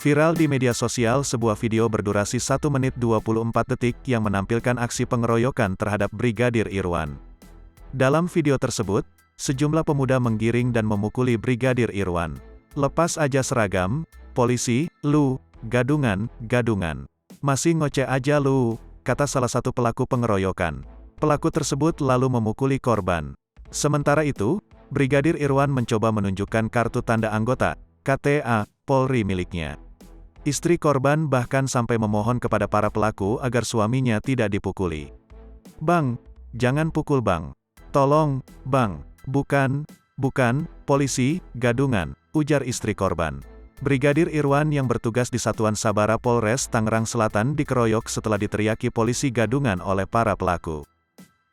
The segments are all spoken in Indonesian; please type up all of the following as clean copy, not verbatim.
Viral di media sosial sebuah video berdurasi 1 menit 24 detik yang menampilkan aksi pengeroyokan terhadap Brigadir Irwan. Dalam video tersebut, sejumlah pemuda menggiring dan memukuli Brigadir Irwan. "Lepas aja seragam, polisi, lu, gadungan, gadungan. Masih ngoceh aja lu," kata salah satu pelaku pengeroyokan. Pelaku tersebut lalu memukuli korban. Sementara itu, Brigadir Irwan mencoba menunjukkan kartu tanda anggota, KTA, Polri miliknya. Istri korban bahkan sampai memohon kepada para pelaku agar suaminya tidak dipukuli. "Bang, jangan pukul bang. Tolong, bang. Bukan, polisi, gadungan," ujar istri korban. Brigadir Irwan yang bertugas di Satuan Sabara Polres Tangerang Selatan dikeroyok setelah diteriaki polisi gadungan oleh para pelaku.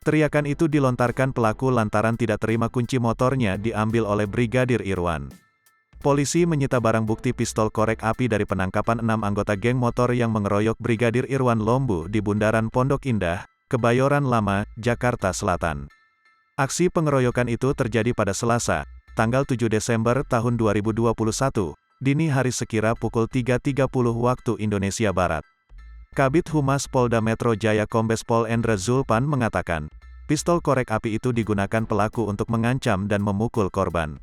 Teriakan itu dilontarkan pelaku lantaran tidak terima kunci motornya diambil oleh Brigadir Irwan. Polisi menyita barang bukti pistol korek api dari penangkapan 6 anggota geng motor yang mengeroyok Brigadir Irwan Lombu di Bundaran Pondok Indah, Kebayoran Lama, Jakarta Selatan. Aksi pengeroyokan itu terjadi pada Selasa, tanggal 7 Desember tahun 2021, dini hari sekira pukul 3.30 waktu Indonesia Barat. Kabid Humas Polda Metro Jaya Kombes Pol Endra Zulpan mengatakan, pistol korek api itu digunakan pelaku untuk mengancam dan memukul korban.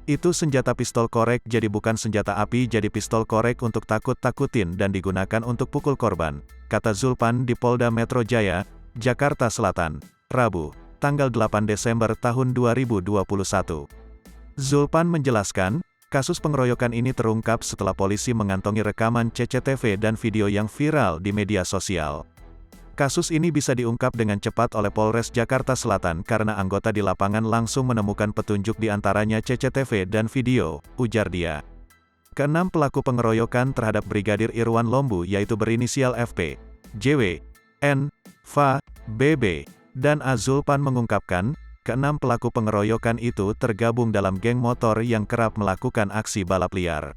"Itu senjata pistol korek jadi bukan senjata api, jadi pistol korek untuk takut-takutin dan digunakan untuk pukul korban," kata Zulpan di Polda Metro Jaya, Jakarta Selatan, Rabu, tanggal 8 Desember tahun 2021. Zulpan menjelaskan, kasus pengeroyokan ini terungkap setelah polisi mengantongi rekaman CCTV dan video yang viral di media sosial. Kasus ini bisa diungkap dengan cepat oleh Polres Jakarta Selatan karena anggota di lapangan langsung menemukan petunjuk di antaranya CCTV dan video, ujar dia. Keenam pelaku pengeroyokan terhadap Brigadir Irwan Lombu yaitu berinisial FP, JW, N, FA, BB, dan A. Zulpan mengungkapkan, keenam pelaku pengeroyokan itu tergabung dalam geng motor yang kerap melakukan aksi balap liar.